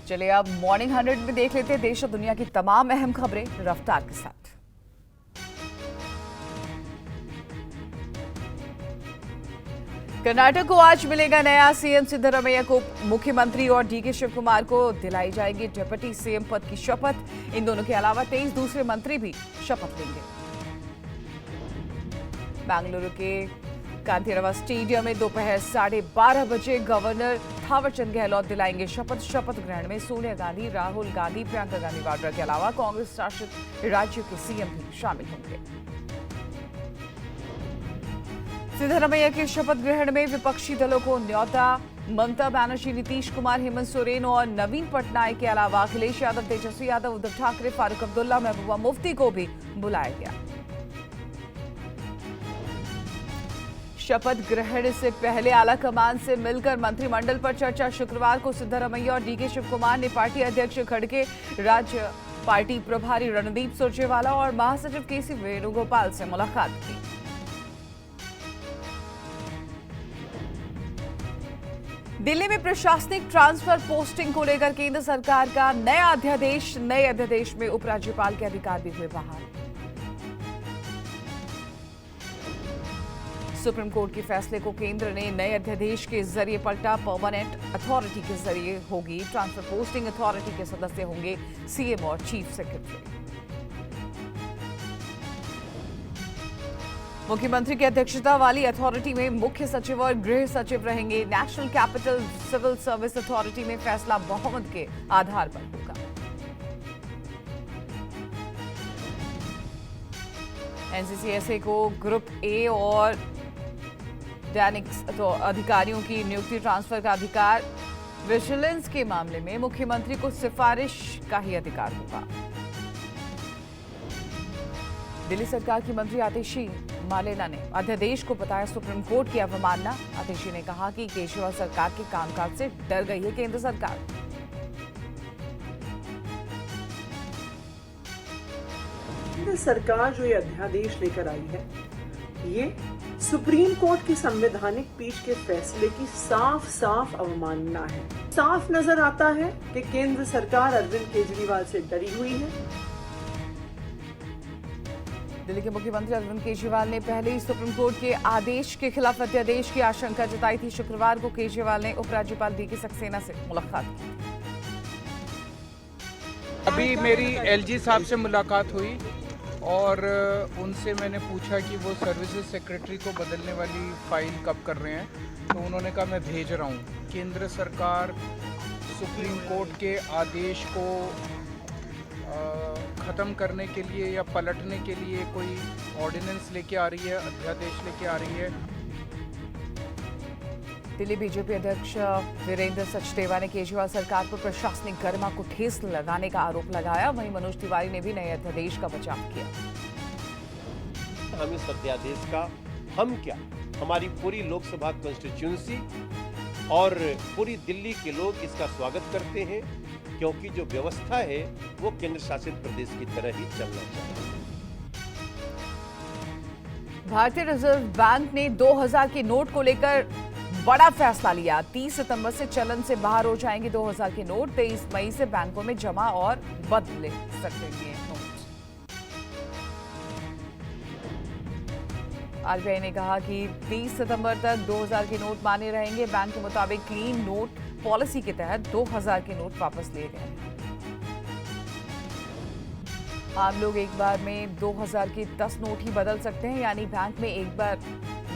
चलिए अब मॉर्निंग 100 में देख लेते हैं देश और दुनिया की तमाम अहम खबरें रफ्तार के साथ। कर्नाटक को आज मिलेगा नया सीएम। सिद्धरामैया को मुख्यमंत्री और डीके शिव कुमार को दिलाई जाएगी डिप्टी सीएम पद की शपथ। इन दोनों के अलावा 23 दूसरे मंत्री भी शपथ लेंगे। बेंगलुरु के कांतीराव स्टेडियम में दोपहर 12:30 बजे गवर्नर थावरचंद गहलोत दिलाएंगे शपथ। शपथ ग्रहण में सोनिया गांधी, राहुल गांधी, प्रियंका गांधी वाड्रा के अलावा कांग्रेस शासित राज्यों के सीएम भी शामिल होंगे। सिद्धरामैया के शपथ ग्रहण में विपक्षी दलों को न्योता। ममता बनर्जी, नीतीश कुमार, हेमंत सोरेन और नवीन पटनायक के अलावा अखिलेश यादव, तेजस्वी यादव, उद्धव ठाकरे, फारूक अब्दुल्ला, महबूबा मुफ्ती को भी बुलाया गया। शपथ ग्रहण से पहले आला कमान से मिलकर मंत्रिमंडल पर चर्चा। शुक्रवार को सिद्धरामैया और डीके शिव कुमार ने पार्टी अध्यक्ष खड़गे, राज्य पार्टी प्रभारी रणदीप सुरजेवाला और महासचिव केसी वेणुगोपाल से मुलाकात की। दिल्ली में प्रशासनिक ट्रांसफर पोस्टिंग को लेकर केंद्र सरकार का नया अध्यादेश। नए अध्यादेश में उपराज्यपाल के अधिकार भी हुए बहाल। सुप्रीम कोर्ट के फैसले को केंद्र ने नए अध्यादेश के जरिए पलटा। परमानेंट अथॉरिटी के जरिए होगी ट्रांसफर पोस्टिंग। अथॉरिटी के सदस्य होंगे सीएम और चीफ सेक्रेटरी। मुख्यमंत्री की अध्यक्षता वाली अथॉरिटी में मुख्य सचिव और गृह सचिव रहेंगे। National Capital Civil Service Authority में फैसला बहुमत के आधार पर होगा। एनसीसीएसए को ग्रुप ए और दैनिक अधिकारियों की नियुक्ति ट्रांसफर का अधिकार। विजिलेंस के मामले में मुख्यमंत्री को सिफारिश का ही अधिकार होगा। दिल्ली सरकार की मंत्री आतिशी मालेना ने अध्यादेश को बताया सुप्रीम कोर्ट की अवमानना। आतिशी ने कहा कि केजरीवाल सरकार के कामकाज से डर गई है केंद्र सरकार। केंद्र सरकार जो ये अध्यादेश लेकर आई है, ये सुप्रीम कोर्ट की संवैधानिक पीठ के फैसले की साफ साफ अवमानना है। साफ नजर आता है कि केंद्र सरकार अरविंद केजरीवाल से डरी हुई है। दिल्ली के मुख्यमंत्री अरविंद केजरीवाल ने पहले ही सुप्रीम कोर्ट के आदेश के खिलाफ अध्यादेश की आशंका जताई थी। शुक्रवार को केजरीवाल ने उपराज्यपाल डीके सक्सेना से मुलाकात की। अभी मेरी एलजी साहब से मुलाकात हुई और उनसे मैंने पूछा कि वो सर्विसेज सेक्रेटरी को बदलने वाली फाइल कब कर रहे हैं, तो उन्होंने कहा मैं भेज रहा हूँ। केंद्र सरकार सुप्रीम कोर्ट के आदेश को ख़त्म करने के लिए या पलटने के लिए कोई ऑर्डिनेंस लेके आ रही है, अध्यादेश लेके आ रही है। दिल्ली बीजेपी अध्यक्ष वीरेंद्र सचदेवा ने केजरीवाल सरकार पर प्रशासनिक गरिमा को ठेस लगाने का आरोप लगाया। वहीं मनोज तिवारी ने भी नए अध्यादेश का बचाव किया। हम इस अध्यादेश का हम क्या, हमारी पूरी लोकसभा कंस्टिट्यूंसी और पूरी दिल्ली के लोग इसका स्वागत करते हैं, क्योंकि जो व्यवस्था है वो केंद्र शासित प्रदेश की तरह ही चलना चाहिए। भारतीय रिजर्व बैंक ने 2000 के नोट को लेकर बड़ा फैसला लिया। 30 सितंबर से चलन से बाहर हो जाएंगे 2000 के नोट। 23 मई से बैंकों में जमा और बदले सकेंगे नोट। आरबीआई ने कहा कि 30 सितंबर तक 2000 के नोट मान्य रहेंगे। बैंक के मुताबिक क्लीन नोट पॉलिसी के तहत 2000 के नोट वापस लिए गए हैं। आम लोग एक बार में 2000 के 10 नोट ही बदल सकते हैं, यानी बैंक में एक बार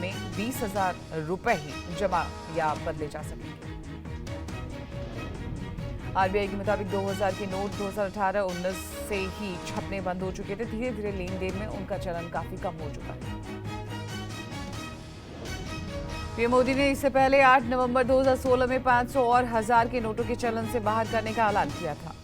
में 20,000 रुपए ही जमा या बदले जा सकेंगे। आरबीआई के मुताबिक 2000 के नोट 2018-19 से ही छपने बंद हो चुके थे। धीरे धीरे लेन देन में उनका चलन काफी कम हो चुका है। पीएम मोदी ने इससे पहले 8 नवंबर 2016 में 500 और 1000 के नोटों के चलन से बाहर करने का ऐलान किया था।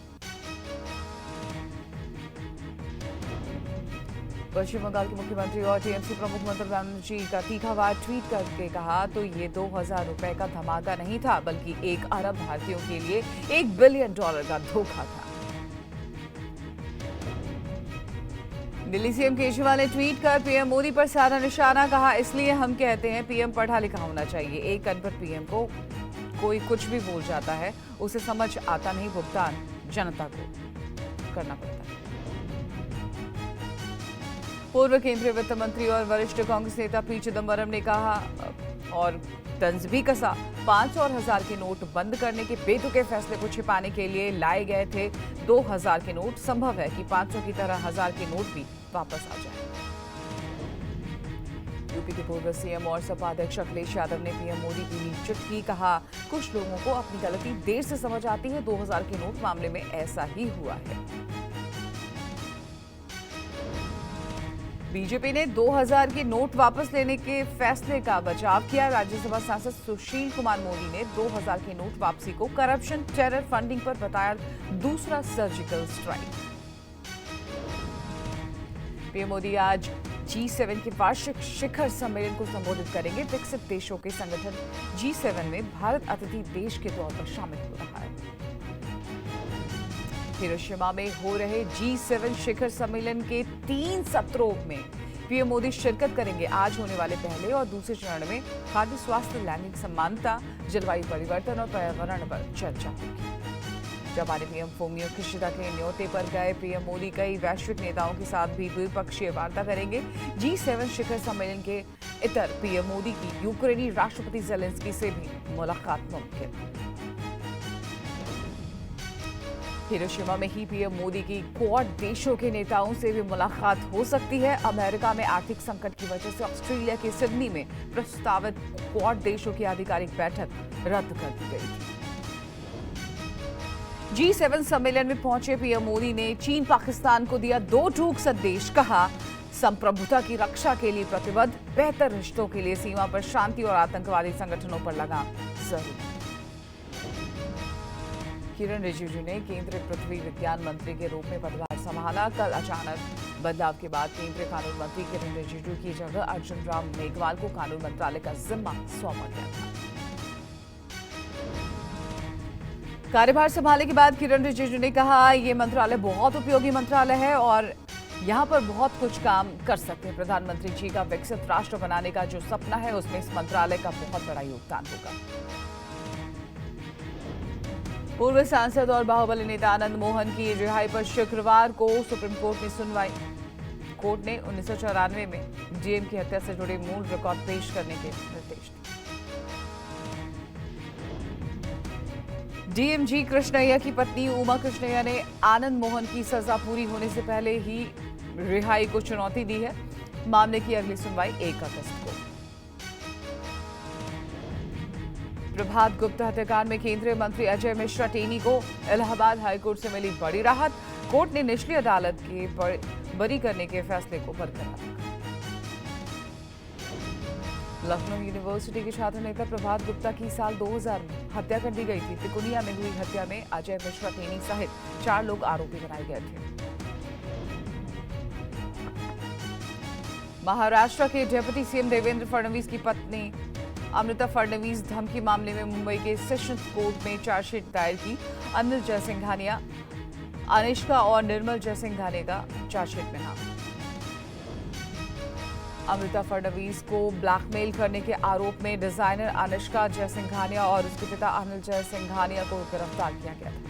पश्चिम बंगाल के मुख्यमंत्री और टीएमसी प्रमुख ममता बनर्जी का तीखा वार ट्वीट करके कहा तो ये 2000 रुपए का धमाका नहीं था, बल्कि 1 अरब भारतीयों के लिए $1 बिलियन का धोखा था। दिल्ली सीएम केजरीवाल ने ट्वीट कर पीएम मोदी पर साधा निशाना। कहा इसलिए हम कहते हैं पीएम पढ़ा लिखा होना चाहिए। एक अनपढ़ पीएम को कोई कुछ भी बोल जाता है, उसे समझ आता नहीं, भुगतान जनता को करना पड़ता है। पूर्व केंद्रीय वित्त मंत्री और वरिष्ठ कांग्रेस नेता पी चिदंबरम ने कहा और तंज भी कसा, 500 और 1000 के नोट बंद करने के बेतुके फैसले को छिपाने के लिए लाए गए थे 2000 के नोट। संभव है कि 500 की तरह 1000 के नोट भी वापस आ जाए। यूपी के पूर्व सीएम और सपा अध्यक्ष अखिलेश यादव ने पीएम मोदी की ली चुटकी। कहा, कुछ लोगों को अपनी गलती देर से समझ आती है, 2000 के नोट मामले में ऐसा ही हुआ है। बीजेपी ने 2000 के नोट वापस लेने के फैसले का बचाव किया। राज्यसभा सांसद सुशील कुमार मोदी ने 2000 के नोट वापसी को करप्शन, टेरर फंडिंग पर बताया दूसरा सर्जिकल स्ट्राइक। पीएम मोदी आज G7 के वार्षिक शिखर सम्मेलन को संबोधित करेंगे। विकसित देशों के संगठन G7 में भारत अतिथि देश के तौर पर शामिल हो रहा है। हिरोशिमा में हो रहे G7 शिखर सम्मेलन के 3 सत्रों में पीएम मोदी शिरकत करेंगे। आज होने वाले पहले और दूसरे चरण में खाद्य, स्वास्थ्य, लैंगिक समानता, जलवायु परिवर्तन और पर्यावरण पर चर्चा होगी। जापानी पीएम फूमियो किशिदा के न्योते पर गए पीएम मोदी कई वैश्विक नेताओं के साथ भी द्विपक्षीय वार्ता करेंगे। G7 शिखर सम्मेलन के इतर पीएम मोदी की यूक्रेनी राष्ट्रपति जेलेंस्की से भी मुलाकात मुमकिन। हिरोशिमा में ही पीएम मोदी की क्वाड देशों के नेताओं से भी मुलाकात हो सकती है। अमेरिका में आर्थिक संकट की वजह से ऑस्ट्रेलिया के सिडनी में प्रस्तावित क्वाड देशों की आधिकारिक बैठक रद्द कर दी गई थी। G7 सम्मेलन में पहुंचे पीएम मोदी ने चीन पाकिस्तान को दिया 2 टूक संदेश। कहा, संप्रभुता की रक्षा के लिए प्रतिबद्ध, बेहतर रिश्तों के लिए सीमा पर शांति और आतंकवादी संगठनों पर लगाम जरूरी। किरण रिजिजू ने केंद्रीय पृथ्वी विज्ञान मंत्री के रूप में पदभार संभाला। कल अचानक बदलाव के बाद केंद्रीय कानून मंत्री किरण रिजिजू की जगह अर्जुन राम मेघवाल को कानून मंत्रालय का जिम्मा सौंपा गया था। कार्यभार संभालने के बाद किरण रिजिजू ने कहा, ये मंत्रालय बहुत उपयोगी मंत्रालय है और यहाँ पर बहुत कुछ काम कर सकते हैं। प्रधानमंत्री जी का विकसित राष्ट्र बनाने का जो सपना है, उसमें इस मंत्रालय का बहुत बड़ा योगदान होगा। पूर्व सांसद और बाहुबली नेता आनंद मोहन की रिहाई पर शुक्रवार को सुप्रीम कोर्ट ने सुनवाई। कोर्ट ने 1994 में डीएम की हत्या से जुड़े मूल रिकॉर्ड पेश करने के निर्देश दिए। डीएमजी कृष्णैया की पत्नी उमा कृष्णैया ने आनंद मोहन की सजा पूरी होने से पहले ही रिहाई को चुनौती दी है। मामले की अगली सुनवाई 1 अगस्त को। प्रभात गुप्ता हत्याकांड में केंद्रीय मंत्री अजय मिश्रा टेनी को इलाहाबाद हाईकोर्ट से मिली बड़ी राहत। कोर्ट ने निचली अदालत के बरी करने के फैसले को बरकरार रखा। लखनऊ यूनिवर्सिटी के छात्र नेता प्रभात गुप्ता की साल 2000 में हत्या कर दी गई थी। तिकोनिया में हुई हत्या में अजय मिश्रा टेनी सहित 4 लोग आरोपी बनाए गए थे। महाराष्ट्र के डिप्टी सीएम देवेंद्र फडणवीस की पत्नी अमृता फडणवीस धमकी मामले में मुंबई के सेशंस कोर्ट में चार्जशीट दायर की। अनिल जयसिंघानिया, अनिष्का और निर्मल जयसिंघानिया का चार्जशीट में नाम। अमृता फडणवीस को ब्लैकमेल करने के आरोप में डिजाइनर अनिष्का जयसिंघानिया और उसके पिता अनिल जयसिंघानिया को गिरफ्तार किया गया था।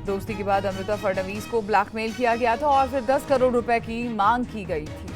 दोस्ती के बाद अमृता फडणवीस को ब्लैकमेल किया गया था और फिर 10 करोड़ रुपए की मांग की गई थी।